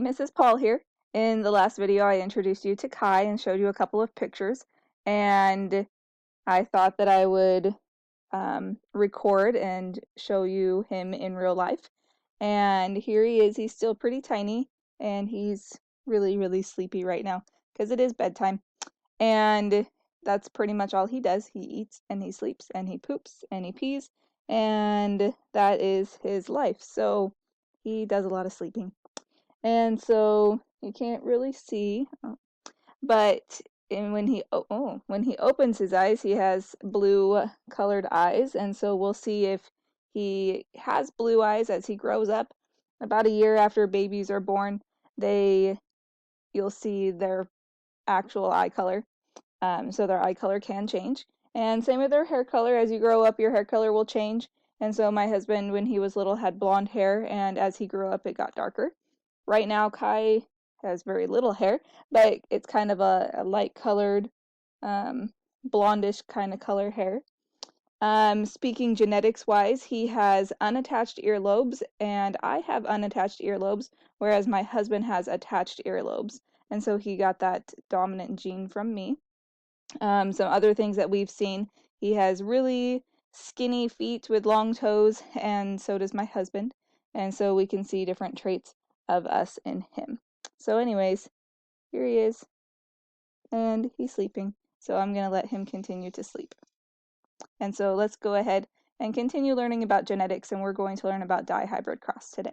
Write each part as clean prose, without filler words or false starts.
Mrs. Paul here. In the last video, I introduced you to Kai and showed you a couple of pictures, and I thought that I would record and show you him in real life. And here he is. He's still pretty tiny, and he's really, really sleepy right now because it is bedtime. And that's pretty much all he does. He eats and he sleeps and he poops and he pees, and that is his life. So he does a lot of sleeping. And so you can't really see, but when he opens his eyes, he has blue colored eyes, and so we'll see if he has blue eyes as he grows up. About a year after babies are born, you'll see their actual eye color. So their eye color can change, and same with their hair color. As you grow up, your hair color will change. And so my husband, when he was little, had blonde hair, and as he grew up, it got darker. Right now, Kai has very little hair, but it's kind of a light colored, blondish kind of color hair. Speaking genetics wise, he has unattached earlobes, and I have unattached earlobes, whereas my husband has attached earlobes. And so he got that dominant gene from me. Some other things that we've seen, he has really skinny feet with long toes, and so does my husband. And so we can see different traits of us in him. So anyways, here he is, and he's sleeping. So I'm going to let him continue to sleep. And so let's go ahead and continue learning about genetics, and we're going to learn about dihybrid cross today.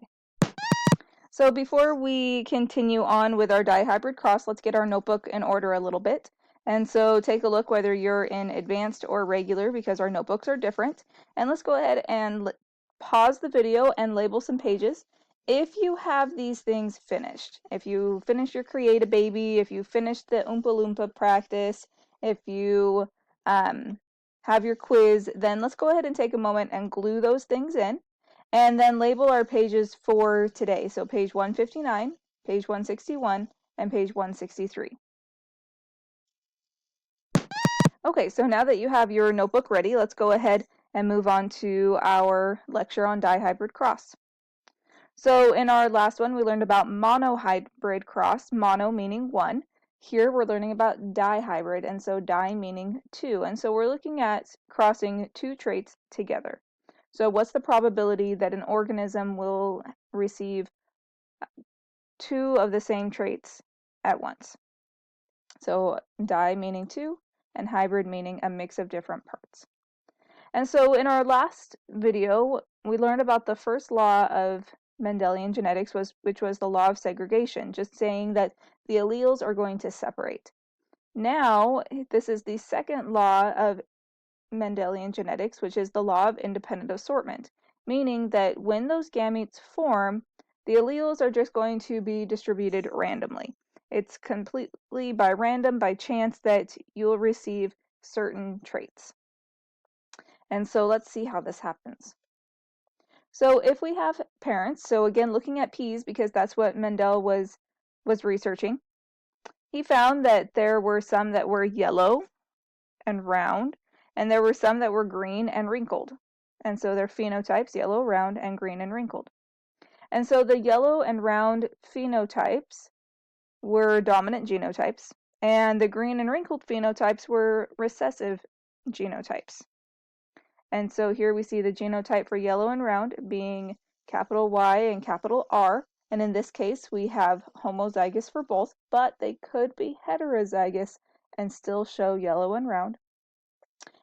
So before we continue on with our dihybrid cross, let's get our notebook in order a little bit. And so take a look whether you're in advanced or regular, because our notebooks are different. And let's go ahead and pause the video and label some pages. If you have these things finished, if you finish your Create a Baby, if you finished the Oompa Loompa practice, if you have your quiz, then let's go ahead and take a moment and glue those things in. And then label our pages for today. So page 159, page 161, and page 163. Okay, so now that you have your notebook ready, let's go ahead and move on to our lecture on dihybrid cross. So in our last one, we learned about monohybrid cross, mono meaning one. Here we're learning about dihybrid, and so di meaning two. And so we're looking at crossing two traits together. So what's the probability that an organism will receive two of the same traits at once? So di meaning two, and hybrid meaning a mix of different parts. And so in our last video, we learned about the first law of Mendelian genetics, which was the law of segregation, just saying that the alleles are going to separate. Now, this is the second law of Mendelian genetics, which is the law of independent assortment, meaning that when those gametes form, the alleles are just going to be distributed randomly. It's completely by random, by chance, that you'll receive certain traits. And so let's see how this happens. So if we have parents, so again looking at peas because that's what Mendel was researching, he found that there were some that were yellow and round, and there were some that were green and wrinkled. And so their phenotypes, yellow, round, and green and wrinkled. And so the yellow and round phenotypes were dominant genotypes, and the green and wrinkled phenotypes were recessive genotypes. And so here we see the genotype for yellow and round being capital Y and capital R. And in this case, we have homozygous for both, but they could be heterozygous and still show yellow and round.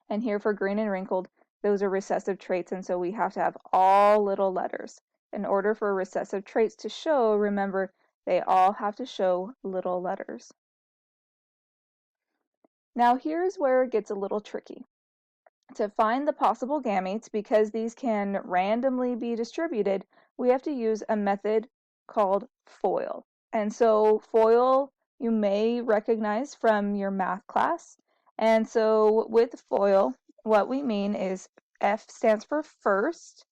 And here for green and wrinkled, those are recessive traits, and so we have to have all little letters. In order for recessive traits to show, remember, they all have to show little letters. Now here's where it gets a little tricky. To find the possible gametes, because these can randomly be distributed, we have to use a method called FOIL. And so FOIL you may recognize from your math class. And so with FOIL, what we mean is F stands for first.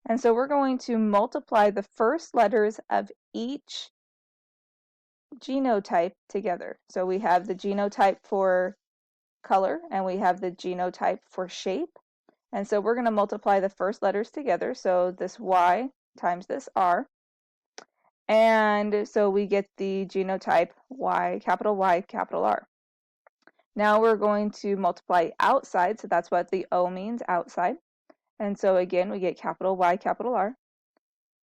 And so we're going to multiply the first letters of each genotype together. So we have the genotype for color, and we have the genotype for shape. And so we're going to multiply the first letters together. So this Y times this R. And so we get the genotype Y, capital R. Now we're going to multiply outside, so that's what the O means, outside. And so again, we get capital Y, capital R.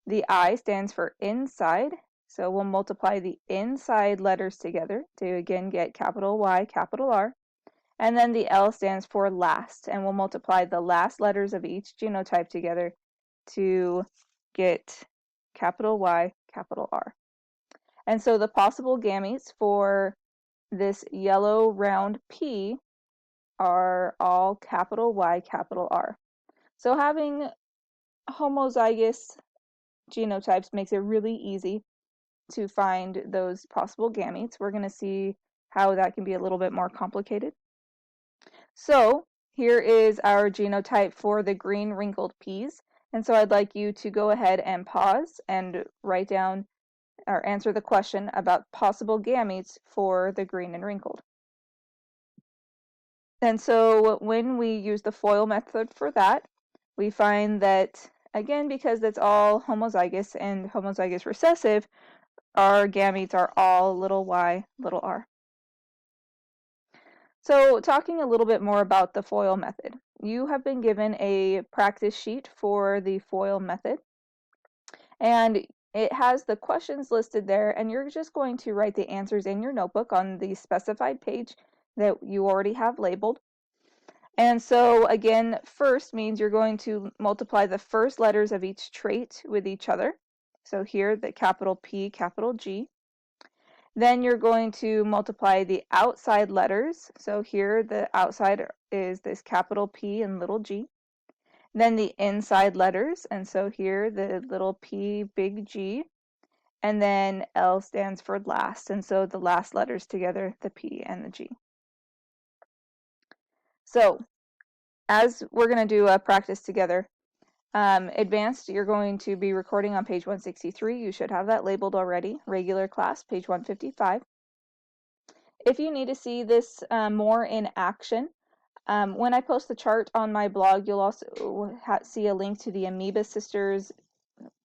The I stands for inside, so we'll multiply the inside letters together to again get capital Y, capital R. And then the L stands for last, and we'll multiply the last letters of each genotype together to get capital Y, capital R. And so the possible gametes for this yellow round P are all capital Y, capital R. So having homozygous genotypes makes it really easy to find those possible gametes. We're going to see how that can be a little bit more complicated. So here is our genotype for the green wrinkled peas. And so I'd like you to go ahead and pause and write down or answer the question about possible gametes for the green and wrinkled. And so when we use the FOIL method for that, we find that, again, because it's all homozygous and homozygous recessive, our gametes are all little y, little r. So talking a little bit more about the FOIL method. You have been given a practice sheet for the FOIL method, and it has the questions listed there, and you're just going to write the answers in your notebook on the specified page that you already have labeled. And so again, first means you're going to multiply the first letters of each trait with each other. So here, the capital P, capital G. Then you're going to multiply the outside letters. So here the outside is this capital P and little g. Then the inside letters, and so here the little p, big G. And then L stands for last, and so the last letters together, the P and the G. So as we're going to do a practice together, advanced, you're going to be recording on page 163. You should have that labeled already. Regular class, page 155. If you need to see this more in action, when I post the chart on my blog, you'll also see a link to the Amoeba Sisters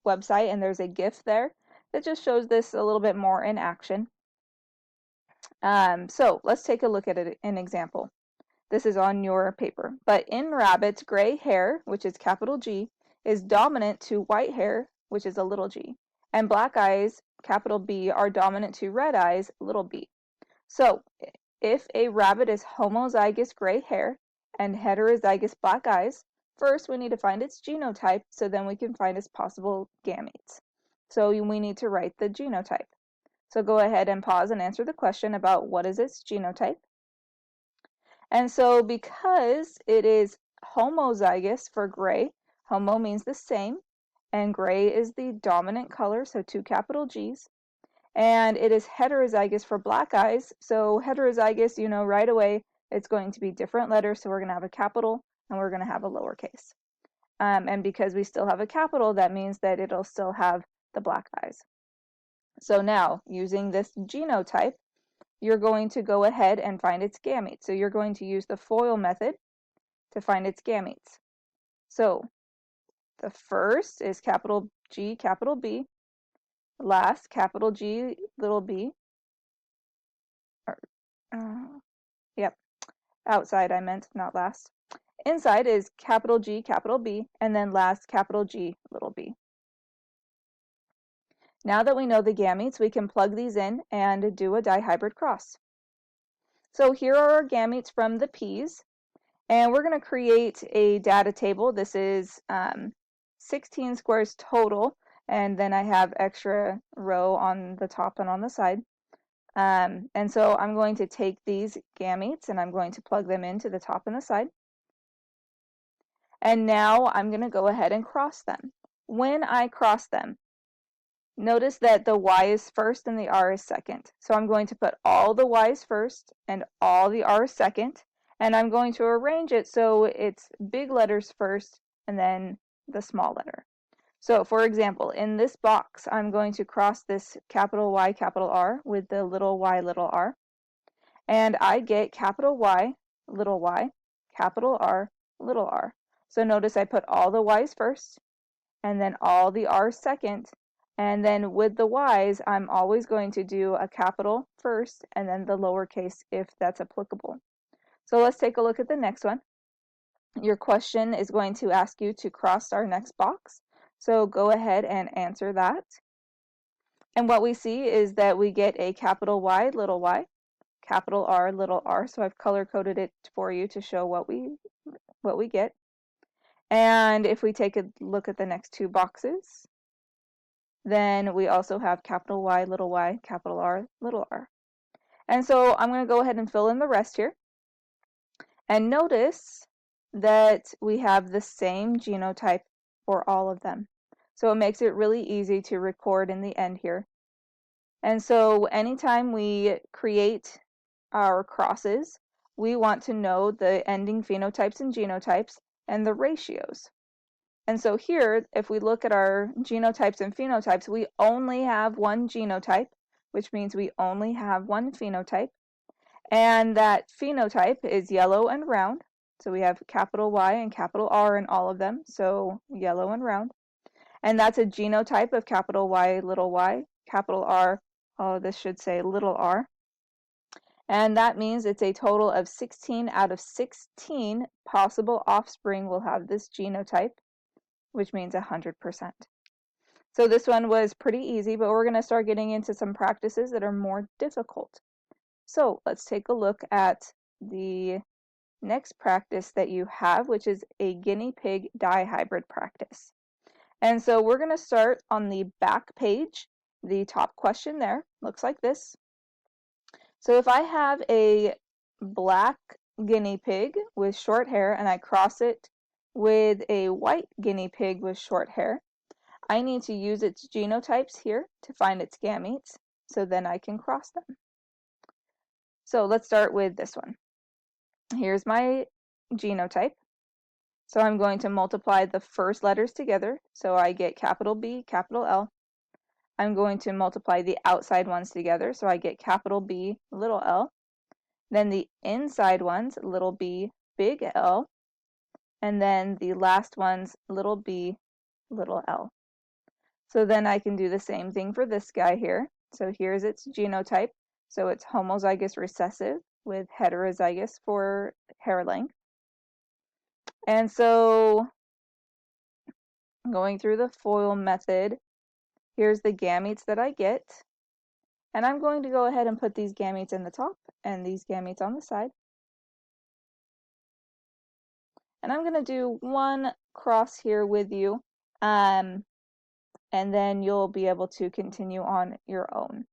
website, and there's a GIF there that just shows this a little bit more in action. So let's take a look at an example. This is on your paper. But in rabbits, gray hair, which is capital G, is dominant to white hair, which is a little g. And black eyes, capital B, are dominant to red eyes, little b. So if a rabbit is homozygous gray hair and heterozygous black eyes, first we need to find its genotype, so then we can find its possible gametes. So we need to write the genotype. So go ahead and pause and answer the question about what is its genotype. And so because it is homozygous for gray, homo means the same, and gray is the dominant color, so 2 capital G's. And it is heterozygous for black eyes, so heterozygous, you know right away, it's going to be different letters, so we're going to have a capital and we're going to have a lowercase. And because we still have a capital, that means that it'll still have the black eyes. So now, using this genotype, you're going to go ahead and find its gametes. So you're going to use the FOIL method to find its gametes. So the first is capital G, capital B. Last, capital G, little b. Yep, outside I meant, not last. Inside is capital G, capital B, and then last, capital G, little b. Now that we know the gametes, we can plug these in and do a dihybrid cross. So here are our gametes from the peas, and we're going to create a data table. This is 16 squares total, and then I have extra row on the top and on the side. And so I'm going to take these gametes and I'm going to plug them into the top and the side. And now I'm going to go ahead and cross them. When I cross them, notice that the Y is first and the R is second. So I'm going to put all the Y's first and all the R's second. And I'm going to arrange it so it's big letters first and then the small letter. So for example, in this box, I'm going to cross this capital Y, capital R with the little y, little r. And I get capital Y, capital R, little r. So notice I put all the Y's first and then all the R's second, And then with the Y's, I'm always going to do a capital first and then the lowercase if that's applicable. So let's take a look at the next one. Your question is going to ask you to cross our next box. So go ahead and answer that. And what we see is that we get a capital Y, capital R, little r. So I've color coded it for you to show what we get. And if we take a look at the next two boxes, then we also have capital Y, capital R, little r. And so I'm going to go ahead and fill in the rest here. And notice that we have the same genotype for all of them. So it makes it really easy to record in the end here. And so anytime we create our crosses, we want to know the ending phenotypes and genotypes and the ratios. And so here, if we look at our genotypes and phenotypes, we only have one genotype, which means we only have one phenotype. And that phenotype is yellow and round. So we have capital Y and capital R in all of them, so yellow and round. And that's a genotype of capital Y, capital R, oh, this should say little r. And that means it's a total of 16 out of 16 possible offspring will have this genotype, which means 100%. So this one was pretty easy, but we're going to start getting into some practices that are more difficult. So let's take a look at the next practice that you have, which is a guinea pig dihybrid practice. And so we're going to start on the back page. The top question there looks like this. So if I have a black guinea pig with short hair and I cross it with a white guinea pig with short hair, I need to use its genotypes here to find its gametes, so then I can cross them. So let's start with this one. Here's my genotype. So I'm going to multiply the first letters together, so I get capital B, capital L. I'm going to multiply the outside ones together, so I get capital B, little l. Then the inside ones, little b, big L. And then the last ones, little b, little l. So then I can do the same thing for this guy here. So here's its genotype. So it's homozygous recessive with heterozygous for hair length. And so going through the FOIL method, here's the gametes that I get. And I'm going to go ahead and put these gametes in the top and these gametes on the side. And I'm going to do one cross here with you, and then you'll be able to continue on your own.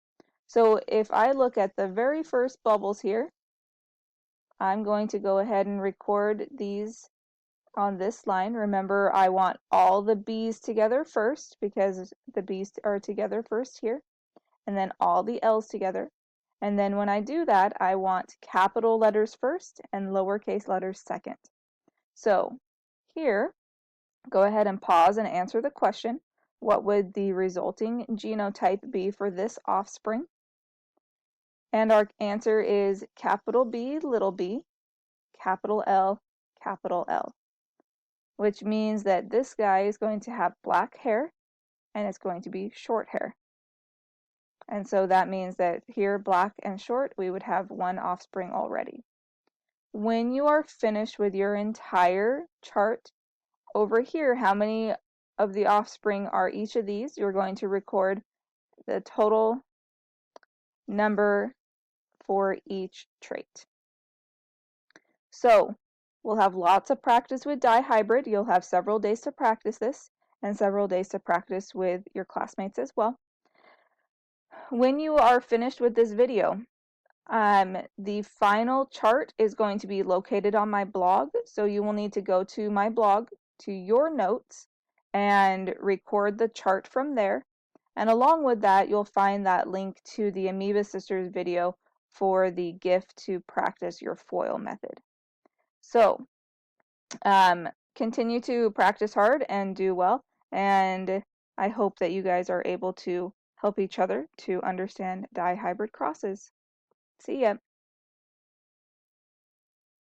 So if I look at the very first bubbles here, I'm going to go ahead and record these on this line. Remember, I want all the B's together first because the B's are together first here, and then all the L's together. And then when I do that, I want capital letters first and lowercase letters second. So here, go ahead and pause and answer the question. What would the resulting genotype be for this offspring? And our answer is capital B, little b, capital L, which means that this guy is going to have black hair and it's going to be short hair. And so that means that here, black and short, we would have one offspring already. When you are finished with your entire chart, over here, how many of the offspring are each of these? You're going to record the total number for each trait. So we'll have lots of practice with dihybrid. You'll have several days to practice this and several days to practice with your classmates as well. When you are finished with this video, the final chart is going to be located on my blog, so you will need to go to my blog, to your notes, and record the chart from there. And along with that, you'll find that link to the Amoeba Sisters video for the gift to practice your FOIL method. So continue to practice hard and do well, and I hope that you guys are able to help each other to understand dihybrid crosses. See ya.